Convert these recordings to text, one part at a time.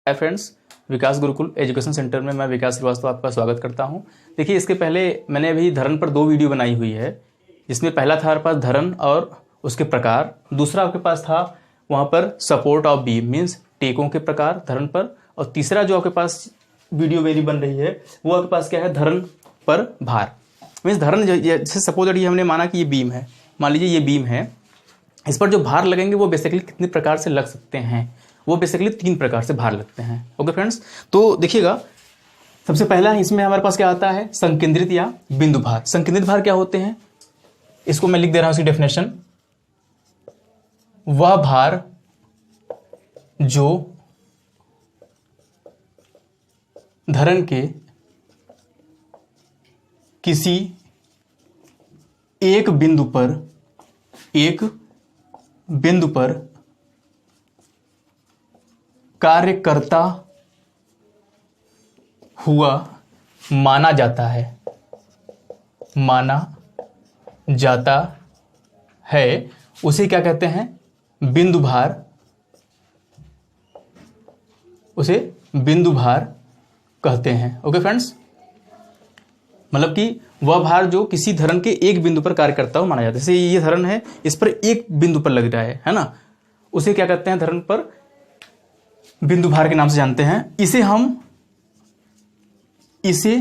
Hi friends, विकास Gurukul education centre में मैं विकास श्रीवास्तव आपका स्वागत करता हूं। देखिए, इसके पहले मैंने अभी धरण पर 2 वीडियो बनाई हुई है, जिसमें पहला था हमारे पास धरण और उसके प्रकार, दूसरा आपके पास था वहां पर सपोर्ट ऑफ बीम मीन्स टेकों के प्रकार धरण पर, और तीसरा जो आपके पास वीडियो मेरी बन रही है वो आपके पास क्या है, धरण पर भार मीन्स धरण। जैसे सपोज दैट ये हमने माना कि ये बीम है, मान लीजिए ये बीम है, इस पर जो भार लगेंगे वो बेसिकली कितने प्रकार से लग सकते हैं, वो बेसिकली 3 प्रकार से भार लगते हैं। ओके फ्रेंड्स, तो देखिएगा, सबसे पहला इसमें हमारे पास क्या आता है, संकेंद्रित या बिंदु भार। संकेंद्रित भार क्या होते हैं, इसको मैं लिख दे रहा हूं इसकी डेफिनेशन। वह भार जो धरण के किसी एक बिंदु पर कार्य करता हुआ माना जाता है, उसे क्या कहते हैं, बिंदु भार। उसे बिंदु भार कहते हैं। ओके फ्रेंड्स, मतलब कि वह भार जो किसी धरण के एक बिंदु पर कार्य करता हुआ माना जाता है। जैसे ये धरण है, इस पर एक बिंदु पर लग रहा है ना, उसे क्या कहते हैं, धरण पर बिंदु भार के नाम से जानते हैं। इसे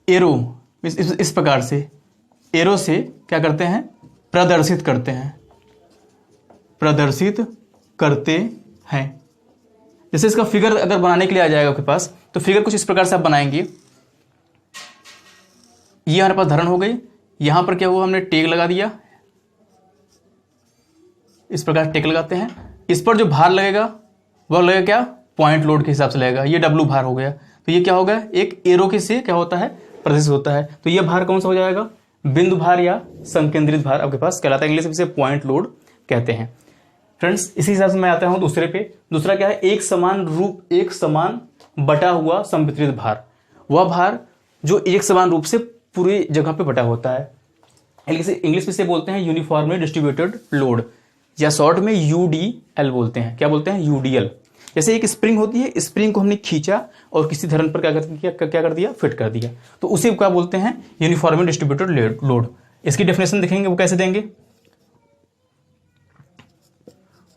एरो इस प्रकार से एरो से क्या करते हैं, प्रदर्शित करते हैं। जैसे इसका फिगर अगर बनाने के लिए आ जाएगा आपके पास, तो फिगर कुछ इस प्रकार से आप बनाएंगे। ये हमारे पास धरण हो गई, यहां पर क्या हुआ, हमने टेक लगा दिया, इस प्रकार टेक लगाते हैं। इस पर जो भार लगेगा वह लगेगा क्या, पॉइंट लोड के हिसाब से लगेगा। ये डब्लू भार हो गया, तो ये क्या होगा, एक एरो के से क्या होता है, प्रदर्शित होता है। तो ये भार कौन सा हो जाएगा, बिंदु भार या संकेंद्रित भार आपके पास कहलाता है। इंग्लिश में इसे पॉइंट लोड कहते हैं। फ्रेंड्स, इसी हिसाब से मैं आता हूं दूसरे पे। दूसरा क्या है, एक समान बटा हुआ संवितरित भार। वह भार जो एक समान रूप से पूरी जगह पे बटा होता है। इंग्लिश में से बोलते हैं यूनिफॉर्मली डिस्ट्रीब्यूटेड लोड, या शॉर्ट में यूडीएल बोलते हैं। क्या बोलते हैं, यूडीएल। जैसे एक स्प्रिंग होती है, स्प्रिंग को हमने खींचा और किसी धरण पर क्या कर दिया, फिट कर दिया, तो उसे क्या बोलते हैं, यूनिफॉर्मली डिस्ट्रीब्यूटेड लोड। इसकी डेफिनेशन देखेंगे वो कैसे देंगे,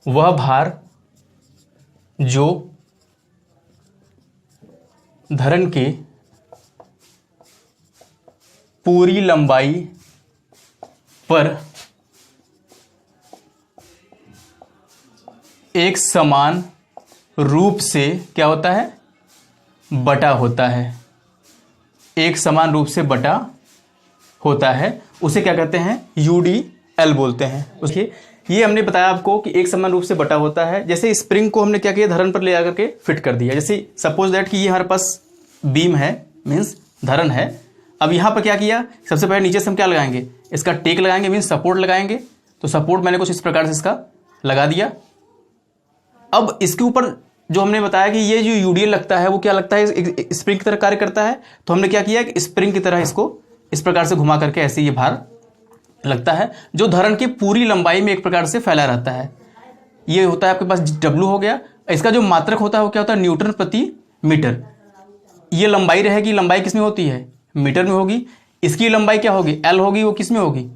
वह भार जो धरण के पूरी लंबाई पर एक समान रूप से क्या होता है, बटा होता है। एक समान रूप से बटा होता है, उसे क्या कहते हैं, यूडीएल बोलते हैं। उसके ये हमने बताया आपको कि एक समान रूप से बटा होता है। जैसे स्प्रिंग को हमने क्या किया, धरण पर ले आकर के फिट कर दिया। जैसे सपोज दैट कि ये हमारे पास बीम है मीन्स धरण है। अब यहाँ पर क्या किया, सबसे पहले नीचे से हम क्या लगाएंगे, इसका टेक लगाएंगे मीन्स सपोर्ट लगाएंगे। तो सपोर्ट मैंने कुछ इस प्रकार से इसका लगा दिया। अब इसके ऊपर जो हमने बताया कि ये जो यूडीएल लगता है वो क्या लगता है, स्प्रिंग की तरह कार्य करता है। तो हमने क्या किया कि स्प्रिंग की तरह इसको इस प्रकार से घुमा करके ऐसे ये भार लगता है, जो धरण की पूरी लंबाई में एक प्रकार से फैला रहता है। ये होता है आपके पास डब्लू हो गया। इसका जो मात्रक होता है वो क्या होता है, न्यूटन प्रति मीटर। ये लंबाई रहेगी, लंबाई किस में होती है, मीटर में होगी। इसकी लंबाई क्या होगी, एल होगी, वो किस में होगी,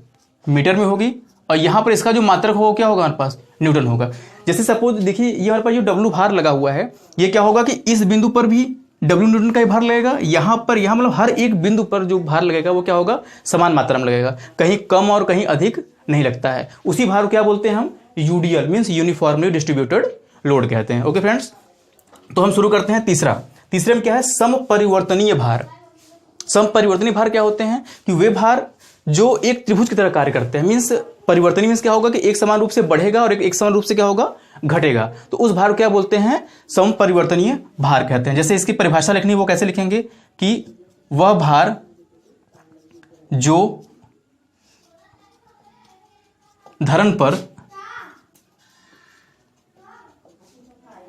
मीटर में होगी। और यहाँ पर इसका जो मात्रक होगा क्या होगा, हमारे पास न्यूटन होगा। जैसे सपोज देखिए, ये हमारे पास जो डब्लू भार लगा हुआ है, ये क्या होगा कि इस बिंदु पर भी डब्लू न्यूटन का ही भार लगेगा। यहाँ मतलब हर एक बिंदु पर जो भार लगेगा वो क्या होगा, समान मात्रा में लगेगा, कहीं कम और कहीं अधिक नहीं लगता है। उसी भार को क्या बोलते हैं हम, UDL means uniformly distributed load कहते हैं। ओके फ्रेंड्स, तो हम शुरू करते हैं तीसरे में क्या है, समपरिवर्तनीय भार। समपरिवर्तनीय भार क्या होते हैं कि वे भार जो एक त्रिभुज की तरह कार्य करते हैं। मीन्स परिवर्तनीय मीन्स क्या होगा कि एक समान रूप से बढ़ेगा और एक समान रूप से क्या होगा, घटेगा। तो उस भार को क्या बोलते हैं, समपरिवर्तनीय भार कहते हैं। जैसे इसकी परिभाषा लिखनी वो कैसे लिखेंगे कि वह भार जो धरण पर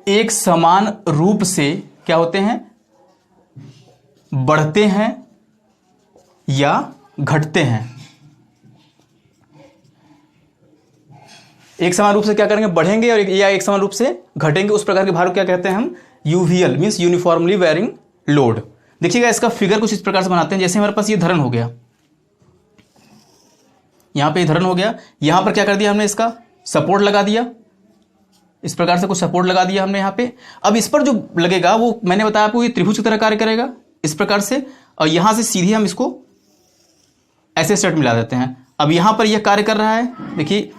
एक समान रूप से क्या होते हैं, बढ़ते हैं या घटते हैं। एक समान रूप से क्या करेंगे, बढ़ेंगे, और या एक समान रूप से घटेंगे, उस प्रकार के भार को क्या कहते हैं हम, UVL means uniformly varying load. देखिएगा इसका फिगर कुछ इस प्रकार से बनाते हैं, जैसे हमारे पास ये धरण हो गया, यहां पे धरण हो गया, यहां पर क्या कर दिया हमने, इसका सपोर्ट लगा दिया, इस प्रकार से कुछ सपोर्ट लगा दिया हमने यहां पे। अब इस पर जो लगेगा वो मैंने बताया आपको, ये त्रिभुज की तरह कार्य करेगा इस प्रकार से, और यहां से सीधे हम इसको ऐसे सेट मिला देते हैं। अब यहां पर यह कार्य कर रहा है, देखिए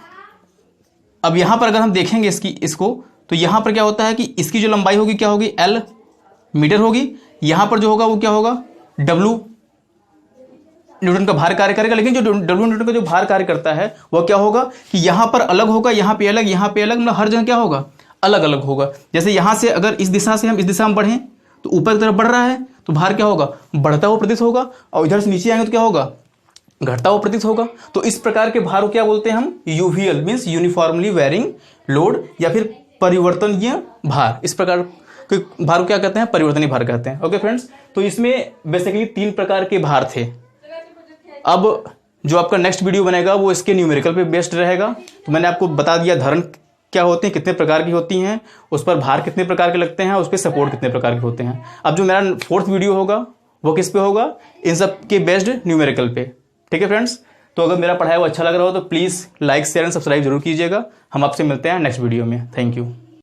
अब यहां पर अगर हम देखेंगे इसको तो यहां पर क्या होता है कि इसकी जो लंबाई होगी क्या होगी, L मीटर होगी, यहां पर जो होगा वो क्या होगा, W न्यूटन का भार कार्य करेगा। लेकिन जो W न्यूटन का जो भार कार्य करता है वह क्या होगा कि यहां पर अलग होगा, यहां पे अलग, यहां पे अलग, मतलब हर जगह क्या होगा, अलग अलग होगा। जैसे यहां से अगर इस दिशा से हम इस दिशा में बढ़ें तो ऊपर की तरफ बढ़ रहा है तो भार क्या होगा, बढ़ता हुआ प्रतीत होगा, और इधर से नीचे आएंगे तो क्या होगा, घटता हुआ प्रतीत होगा। तो इस प्रकार के भार को क्या बोलते हैं हम, UVL means uniformly varying load, या फिर परिवर्तनीय भार। इस प्रकार के भार को क्या कहते हैं, परिवर्तनीय भार कहते हैं। ओके फ्रेंड्स, तो इसमें बेसिकली 3 प्रकार के भार थे। अब जो आपका नेक्स्ट वीडियो बनेगा वो इसके न्यूमेरिकल पे बेस्ड रहेगा। तो मैंने आपको बता दिया धरण क्या होते हैं, कितने प्रकार की होती हैं, उस पर भार कितने प्रकार के लगते हैं, उस पर सपोर्ट कितने प्रकार के होते हैं। अब जो मेरा 4th वीडियो होगा वो किस पे होगा, इन सब के बेस्ड न्यूमेरिकल पे। ठीक है फ्रेंड्स, तो अगर मेरा पढ़ाया हुआ अच्छा लग रहा हो तो please like share and subscribe जरूर कीजिएगा। हम आपसे मिलते हैं नेक्स्ट वीडियो में। Thank you.